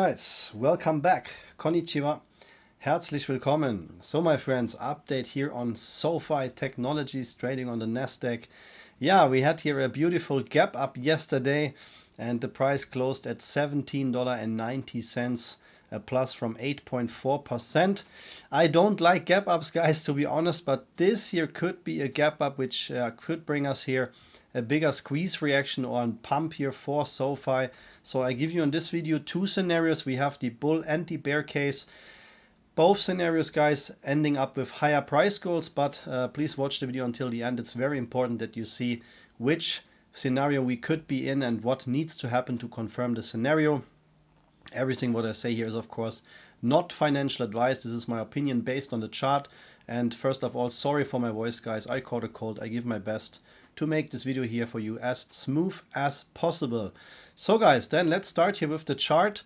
Guys, welcome back. Konnichiwa. Herzlich willkommen. So my friends, update here on SoFi Technologies trading on the Nasdaq. Yeah, we had here a beautiful gap up yesterday and the price closed at $17.90, a plus from 8.4%. I don't like gap ups, guys, to be honest, but this here could be a gap up which could bring us here a bigger squeeze reaction or a pump here for SoFi. So I give you in this video two scenarios. We have the bull and the bear case. Both scenarios, guys, ending up with higher price goals, but please watch the video until the end. It's very important that you see which scenario we could be in and what needs to happen to confirm the scenario. Everything what I say here is, of course, not financial advice. This is my opinion based on the chart. And first of all, sorry for my voice, guys. I caught a cold. I give my best to make this video here for you as smooth as possible. So guys, then let's start here with the chart.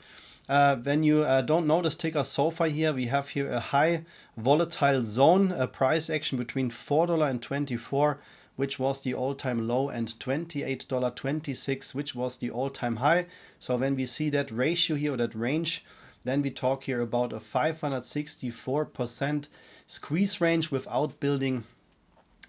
When you don't know this ticker SoFi here, we have here a high volatile zone, a price action between $4.24, which was the all-time low, and $28.26, which was the all-time high. So when we see that ratio here, or that range, then we talk here about a 564% squeeze range without building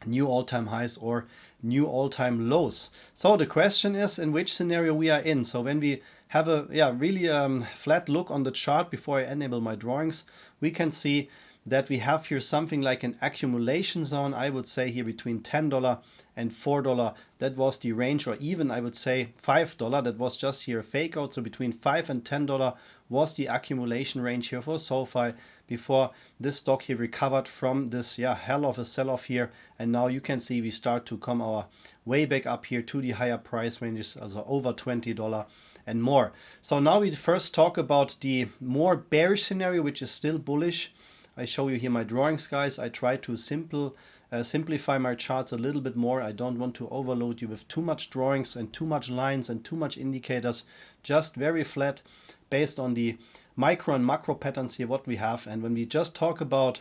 new all-time highs or new all-time lows. So the question is in which scenario we are in. So when we have a really flat look on the chart before I enable my drawings, we can see that we have here something like an accumulation zone. I would say here between $10 and $4. That was the range, or even I would say $5. That was just here a fake out. So between $5 and $10 was the accumulation range here for SoFi before this stock here recovered from this hell of a sell-off here. And now you can see we start to come our way back up here to the higher price ranges, also over $20 and more. So now we first talk about the more bearish scenario, which is still bullish. I show you here my drawings, guys. I try to simplify my charts a little bit more. I don't want to overload you with too much drawings and too much lines and too much indicators. Just very flat based on the micro and macro patterns here what we have. And when we just talk about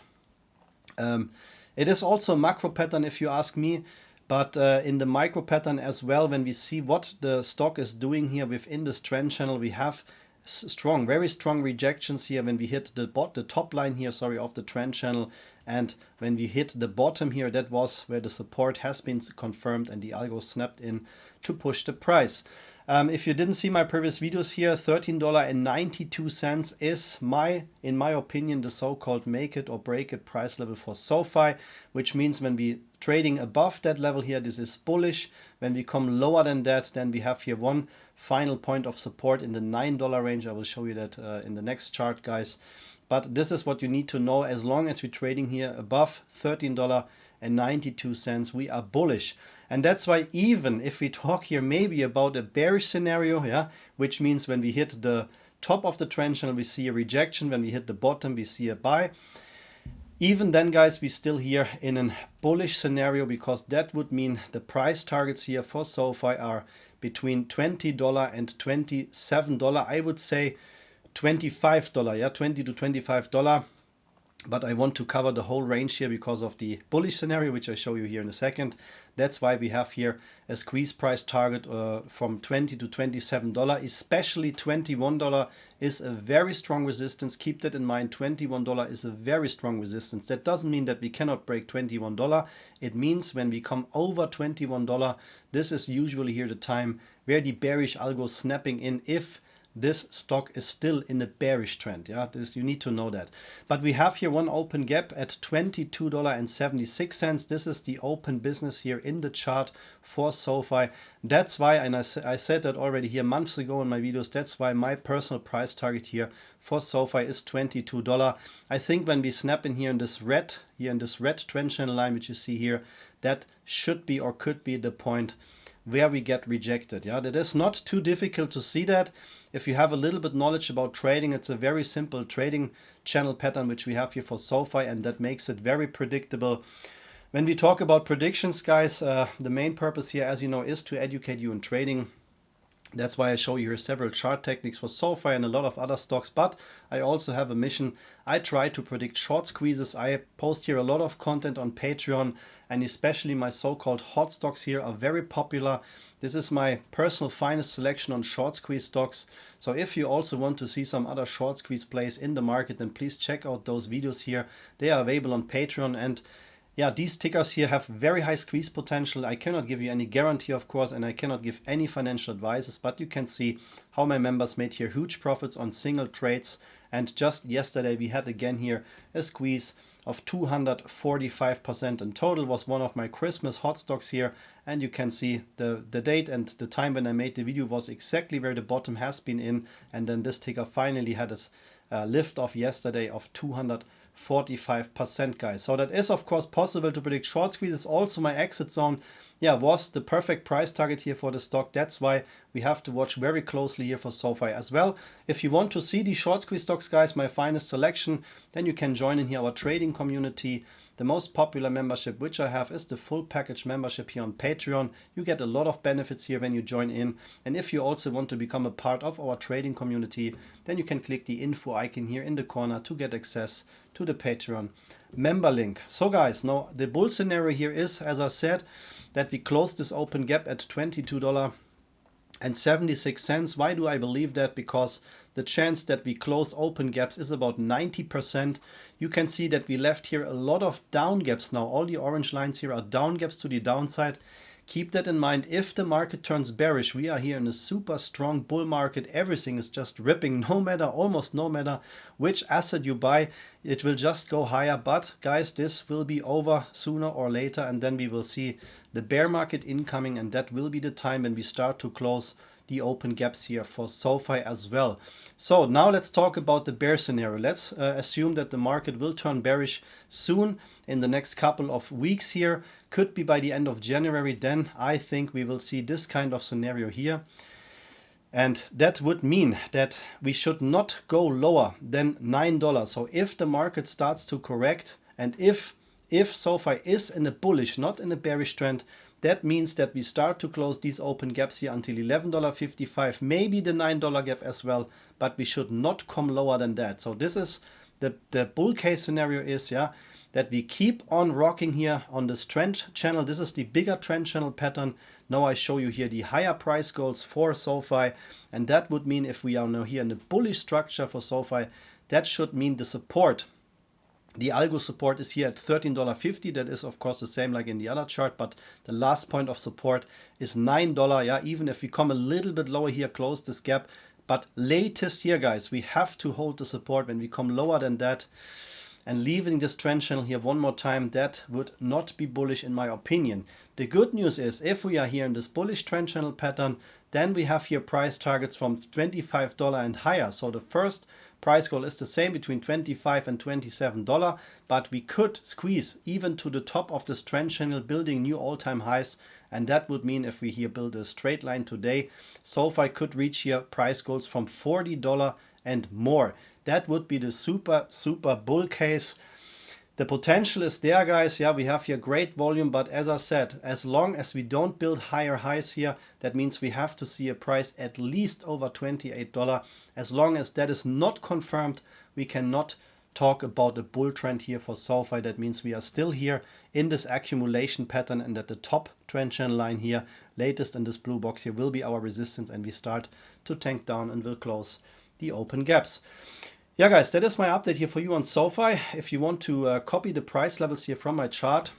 it is also a macro pattern if you ask me, but in the micro pattern as well, when we see what the stock is doing here within this trend channel, we have very strong rejections here when we hit the top line here, of the trend channel, and when we hit the bottom here, that was where the support has been confirmed and the algo snapped in to push the price. If you didn't see my previous videos here, $13.92 is in my opinion, the so-called make it or break it price level for SoFi, which means when we trading above that level here, this is bullish. When we come lower than that, then we have here one final point of support in the $9 range. I will show you that in the next chart, guys. But this is what you need to know. As long as we're trading here above $13.92, we are bullish. And that's why even if we talk here maybe about a bearish scenario, which means when we hit the top of the trend channel, we see a rejection. When we hit the bottom, we see a buy. Even then, guys, we still here in a bullish scenario, because that would mean the price targets here for SoFi are between $20 and $27. I would say $25, $20 to $25. But I want to cover the whole range here because of the bullish scenario, which I show you here in a second. That's why we have here a squeeze price target from $20 to $27. Especially $21 is a very strong resistance. Keep that in mind. $21 is a very strong resistance. That doesn't mean that we cannot break $21. It means when we come over $21, this is usually here the time where the bearish algo is snapping in if this stock is still in a bearish trend. This you need to know that. But we have here one open gap at $22.76. This is the open business here in the chart for SoFi. That's why, and I said that already here months ago in my videos, that's why my personal price target here for SoFi is $22. I think when we snap in here in this red trend channel line, which you see here, that should be or could be the point where we get rejected. That is not too difficult to see that. If you have a little bit knowledge about trading, it's a very simple trading channel pattern which we have here for SoFi, and that makes it very predictable. When we talk about predictions, guys, the main purpose here, as you know, is to educate you in trading. That's why I show you here several chart techniques for SoFi and a lot of other stocks, but I also have a mission. I try to predict short squeezes. I post here a lot of content on Patreon, and especially my so-called hot stocks here are very popular. This is my personal finest selection on short squeeze stocks. So if you also want to see some other short squeeze plays in the market, then please check out those videos here. They are available on Patreon, and yeah, these tickers here have very high squeeze potential. I cannot give you any guarantee, of course, and I cannot give any financial advices, but you can see how my members made here huge profits on single trades. And just yesterday we had again here a squeeze of 245% in total. Was one of my Christmas hot stocks here, and you can see the date and the time when I made the video was exactly where the bottom has been in, and then this ticker finally had its lift off yesterday of 245%, guys. So that is of course possible to predict short squeezes. Also my exit zone, yeah, was the perfect price target here for the stock. That's why we have to watch very closely here for SoFi as well. If you want to see the short squeeze stocks, guys, my finest selection, then you can join in here our trading community. The most popular membership which I have is the full package membership here on Patreon. You get a lot of benefits here when you join in. And if you also want to become a part of our trading community, then you can click the info icon here in the corner to get access to the Patreon member link. So guys, now the bull scenario here is, as I said, that we closed this open gap at $22.76. Why do I believe that? Because the chance that we close open gaps is about 90%. You can see that we left here a lot of down gaps now. All the orange lines here are down gaps to the downside. Keep that in mind. If the market turns bearish, we are here in a super strong bull market. Everything is just ripping, no matter, almost no matter which asset you buy, it will just go higher. But guys, this will be over sooner or later, and then we will see the bear market incoming, and that will be the time when we start to close the open gaps here for SoFi as well. So now let's talk about the bear scenario. Let's assume that the market will turn bearish soon in the next couple of weeks here. Could be by the end of January. Then I think we will see this kind of scenario here. And that would mean that we should not go lower than $9. So if the market starts to correct, and if SoFi is in a bullish, not in a bearish trend, that means that we start to close these open gaps here until $11.55, maybe the $9 gap as well, but we should not come lower than that. So this is the bull case scenario is, yeah, that we keep on rocking here on this trend channel. This is the bigger trend channel pattern. Now I show you here the higher price goals for SoFi, and that would mean if we are now here in the bullish structure for SoFi, that should mean the support. The algo support is here at $13.50. That is of course the same like in the other chart, but the last point of support is $9. Yeah, even if we come a little bit lower here, close this gap. But latest here, guys, we have to hold the support. When we come lower than that and leaving this trend channel here one more time, that would not be bullish in my opinion. The good news is if we are here in this bullish trend channel pattern, then we have here price targets from $25 and higher. So the first price goal is the same between $25 and $27, but we could squeeze even to the top of this trend channel, building new all-time highs. And that would mean if we here build a straight line today, SoFi could reach here price goals from $40 and more. That would be the super bull case. The potential is there, guys. Yeah, we have here great volume, but as I said, as long as we don't build higher highs here, that means we have to see a price at least over $28. As long as that is not confirmed, we cannot talk about a bull trend here for SoFi. That means we are still here in this accumulation pattern, and that the top trend channel line here, latest in this blue box here, will be our resistance, and we start to tank down and will close the open gaps. Yeah, guys, that is my update here for you on SoFi. If you want to copy the price levels here from my chart,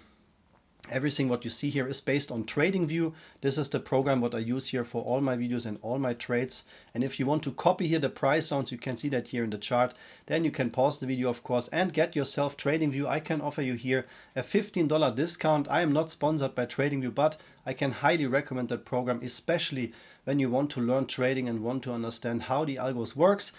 everything what you see here is based on TradingView. This is the program what I use here for all my videos and all my trades. And if you want to copy here the price zones, you can see that here in the chart. Then you can pause the video, of course, and get yourself TradingView. I can offer you here a $15 discount. I am not sponsored by TradingView, but I can highly recommend that program, especially when you want to learn trading and want to understand how the algos works.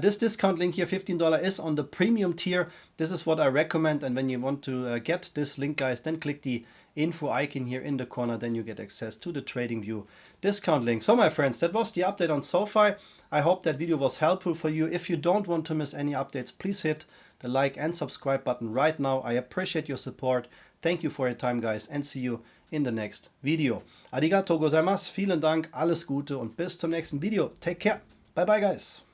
This discount link here, $15, is on the premium tier. This is what I recommend, and when you want to get this link, guys, then click the info icon here in the corner, then you get access to the TradingView discount link. So my friends, that was the update on SoFi. I hope that video was helpful for you. If you don't want to miss any updates, please hit the like and subscribe button right now. I appreciate your support. Thank you for your time, guys, and see you in the next video. Arigato gozaimasu, vielen Dank, alles Gute und bis zum nächsten Video. Take care. Bye bye guys.